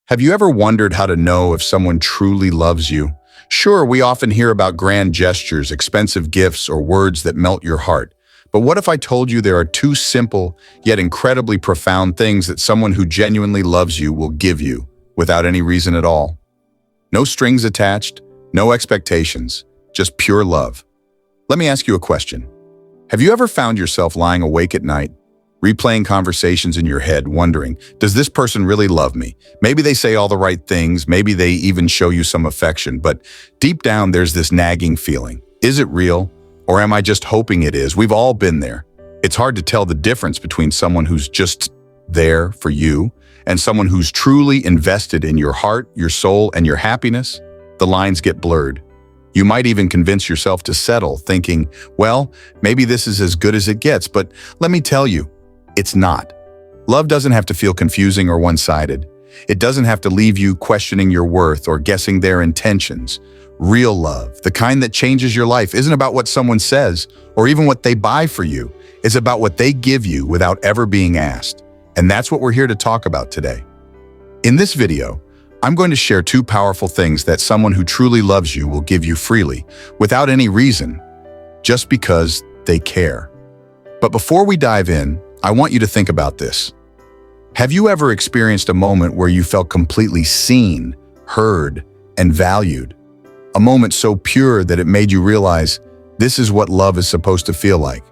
Have you ever wondered how to know if someone truly loves you? Sure, we often hear about grand gestures, expensive gifts, or words that melt your heart. But what if I told you there are two simple, yet incredibly profound things that someone who genuinely loves you will give you, without any reason at all? No strings attached, no expectations, just pure love. Let me ask you a question. Have you ever found yourself lying awake at night, replaying conversations in your head, wondering, does this person really love me? Maybe they say all the right things, maybe they even show you some affection, but deep down there's this nagging feeling. Is it real? Or am I just hoping it is? We've all been there. It's hard to tell the difference between someone who's just there for you and someone who's truly invested in your heart, your soul, and your happiness. The lines get blurred. You might even convince yourself to settle, thinking, well, maybe this is as good as it gets, but let me tell you, it's not. Love doesn't have to feel confusing or one-sided. It doesn't have to leave you questioning your worth or guessing their intentions. Real love, the kind that changes your life, isn't about what someone says or even what they buy for you. It's about what they give you without ever being asked. And that's what we're here to talk about today. In this video, I'm going to share two powerful things that someone who truly loves you will give you freely, without any reason, just because they care. But before we dive in, I want you to think about this. Have you ever experienced a moment where you felt completely seen, heard, and valued? A moment so pure that it made you realize this is what love is supposed to feel like.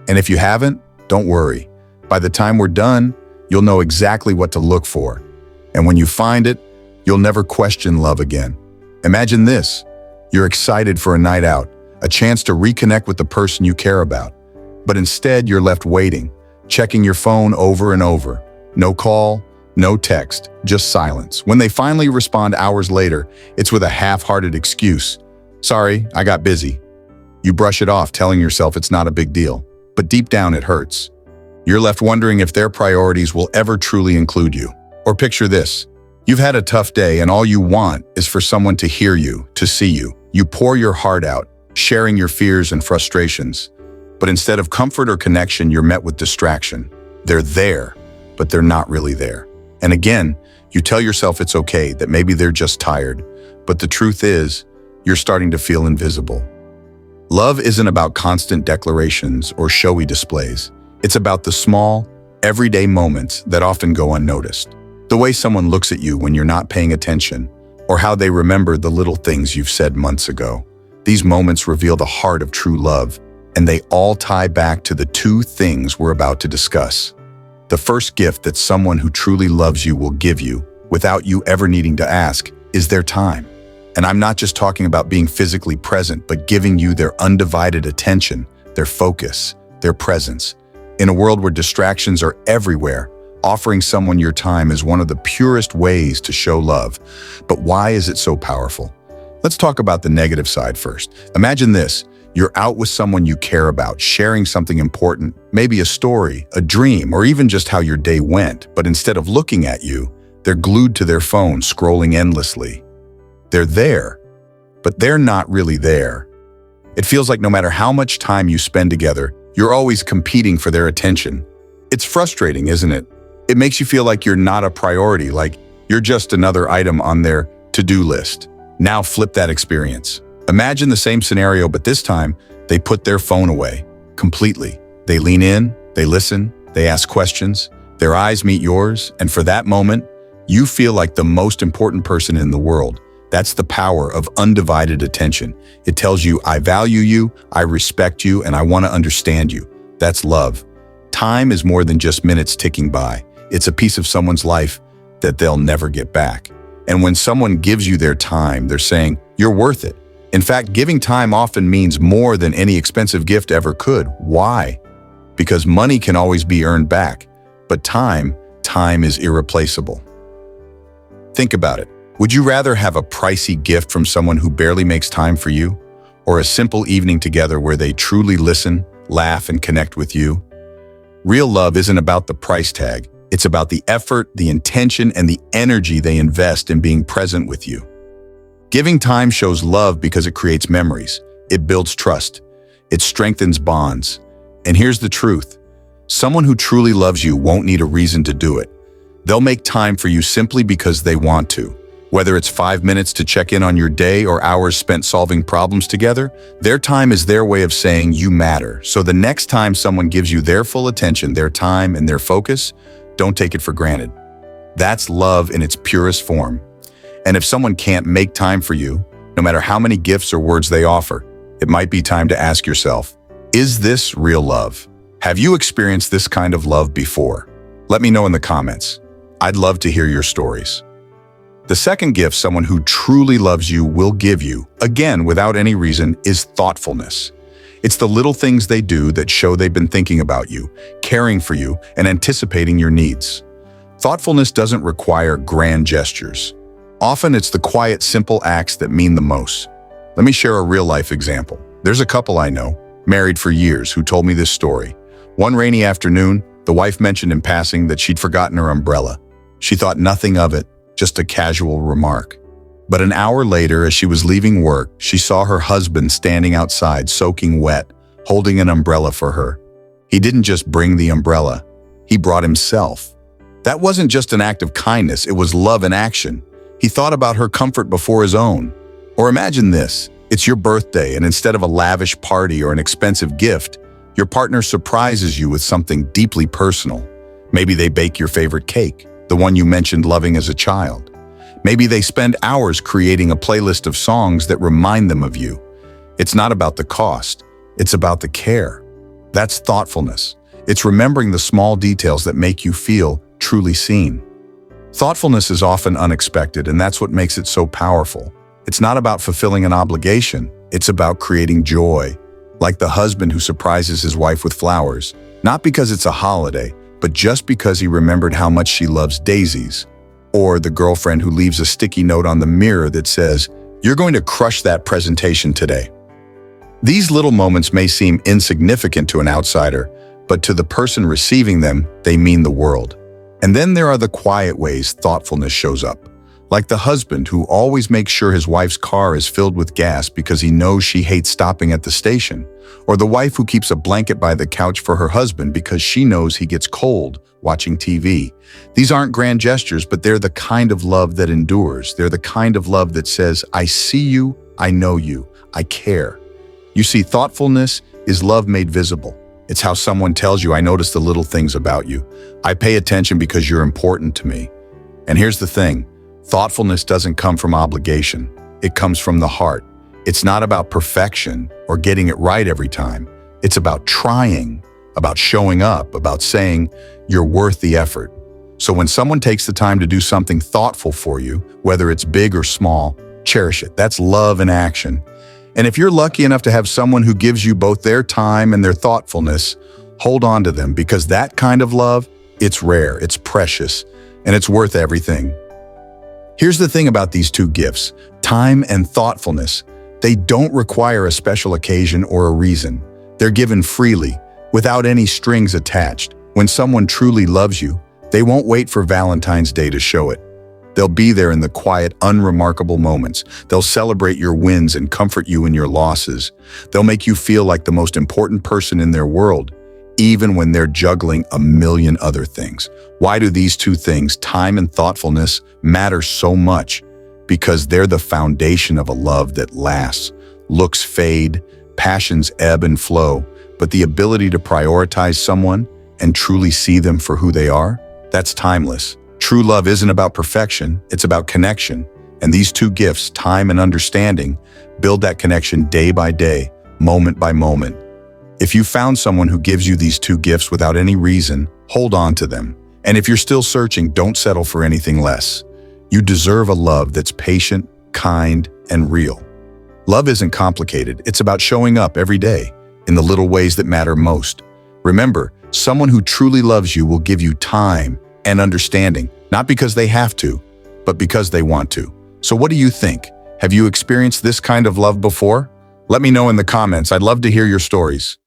And if you haven't, don't worry. By the time we're done, you'll know exactly what to look for. And when you find it, you'll never question love again. Imagine this. You're excited for a night out, a chance to reconnect with the person you care about. But instead, you're left waiting, checking your phone over and over. No call, no text, just silence. When they finally respond hours later, it's with a half-hearted excuse. Sorry, I got busy. You brush it off, telling yourself it's not a big deal. But deep down, it hurts. You're left wondering if their priorities will ever truly include you. Or picture this. You've had a tough day and all you want is for someone to hear you, to see you. You pour your heart out, sharing your fears and frustrations. But instead of comfort or connection, you're met with distraction. They're there, but they're not really there. And again, you tell yourself it's okay, that maybe they're just tired. But the truth is, you're starting to feel invisible. Love isn't about constant declarations or showy displays. It's about the small, everyday moments that often go unnoticed. The way someone looks at you when you're not paying attention, or how they remember the little things you've said months ago. These moments reveal the heart of true love, and they all tie back to the two things we're about to discuss. The first gift that someone who truly loves you will give you, without you ever needing to ask, is their time. And I'm not just talking about being physically present, but giving you their undivided attention, their focus, their presence. In a world where distractions are everywhere, offering someone your time is one of the purest ways to show love. But why is it so powerful? Let's talk about the negative side first. Imagine this. You're out with someone you care about, sharing something important, maybe a story, a dream, or even just how your day went. But instead of looking at you, they're glued to their phone, scrolling endlessly. They're there, but they're not really there. It feels like no matter how much time you spend together, you're always competing for their attention. It's frustrating, isn't it? It makes you feel like you're not a priority, like you're just another item on their to-do list. Now flip that experience. Imagine the same scenario, but this time, they put their phone away, completely. They lean in, they listen, they ask questions, their eyes meet yours, and for that moment, you feel like the most important person in the world. That's the power of undivided attention. It tells you, I value you, I respect you, and I want to understand you. That's love. Time is more than just minutes ticking by. It's a piece of someone's life that they'll never get back. And when someone gives you their time, they're saying, you're worth it. In fact, giving time often means more than any expensive gift ever could. Why? Because money can always be earned back, but time is irreplaceable. Think about it. Would you rather have a pricey gift from someone who barely makes time for you, or a simple evening together where they truly listen, laugh, and connect with you? Real love isn't about the price tag. It's about the effort, the intention, and the energy they invest in being present with you. Giving time shows love because it creates memories. It builds trust. It strengthens bonds. And here's the truth. Someone who truly loves you won't need a reason to do it. They'll make time for you simply because they want to. Whether it's 5 minutes to check in on your day or hours spent solving problems together, their time is their way of saying you matter. So the next time someone gives you their full attention, their time, and their focus, don't take it for granted. That's love in its purest form. And if someone can't make time for you, no matter how many gifts or words they offer, it might be time to ask yourself, is this real love? Have you experienced this kind of love before? Let me know in the comments. I'd love to hear your stories. The second gift someone who truly loves you will give you, again without any reason, is thoughtfulness. It's the little things they do that show they've been thinking about you, caring for you, and anticipating your needs. Thoughtfulness doesn't require grand gestures. Often it's the quiet, simple acts that mean the most. Let me share a real-life example. There's a couple I know, married for years, who told me this story. One rainy afternoon, the wife mentioned in passing that she'd forgotten her umbrella. She thought nothing of it, just a casual remark. But an hour later, as she was leaving work, she saw her husband standing outside, soaking wet, holding an umbrella for her. He didn't just bring the umbrella, he brought himself. That wasn't just an act of kindness, it was love in action. He thought about her comfort before his own. Or imagine this, it's your birthday, and instead of a lavish party or an expensive gift, your partner surprises you with something deeply personal. Maybe they bake your favorite cake, the one you mentioned loving as a child. Maybe they spend hours creating a playlist of songs that remind them of you. It's not about the cost, it's about the care. That's thoughtfulness. It's remembering the small details that make you feel truly seen. Thoughtfulness is often unexpected, and that's what makes it so powerful. It's not about fulfilling an obligation, it's about creating joy. Like the husband who surprises his wife with flowers, not because it's a holiday, but just because he remembered how much she loves daisies. Or the girlfriend who leaves a sticky note on the mirror that says, "You're going to crush that presentation today." These little moments may seem insignificant to an outsider, but to the person receiving them, they mean the world. And then there are the quiet ways thoughtfulness shows up. Like the husband who always makes sure his wife's car is filled with gas because he knows she hates stopping at the station. Or the wife who keeps a blanket by the couch for her husband because she knows he gets cold watching TV. These aren't grand gestures, but they're the kind of love that endures. They're the kind of love that says, I see you, I know you, I care. You see, thoughtfulness is love made visible. It's how someone tells you, I notice the little things about you. I pay attention because you're important to me. And here's the thing. Thoughtfulness doesn't come from obligation. It comes from the heart. It's not about perfection or getting it right every time. It's about trying, about showing up, about saying, you're worth the effort. So when someone takes the time to do something thoughtful for you, whether it's big or small, cherish it. That's love in action. And if you're lucky enough to have someone who gives you both their time and their thoughtfulness, hold on to them, because that kind of love, it's rare, it's precious, and it's worth everything. Here's the thing about these two gifts, time and thoughtfulness. They don't require a special occasion or a reason. They're given freely, without any strings attached. When someone truly loves you, they won't wait for Valentine's Day to show it. They'll be there in the quiet, unremarkable moments. They'll celebrate your wins and comfort you in your losses. They'll make you feel like the most important person in their world, even when they're juggling a million other things. Why do these two things, time and thoughtfulness, matter so much? Because they're the foundation of a love that lasts. Looks fade, passions ebb and flow, but the ability to prioritize someone and truly see them for who they are, that's timeless. True love isn't about perfection, it's about connection. And these two gifts, time and understanding, build that connection day by day, moment by moment. If you found someone who gives you these two gifts without any reason, hold on to them. And if you're still searching, don't settle for anything less. You deserve a love that's patient, kind, and real. Love isn't complicated. It's about showing up every day in the little ways that matter most. Remember, someone who truly loves you will give you time and understanding, not because they have to, but because they want to. So what do you think? Have you experienced this kind of love before? Let me know in the comments. I'd love to hear your stories.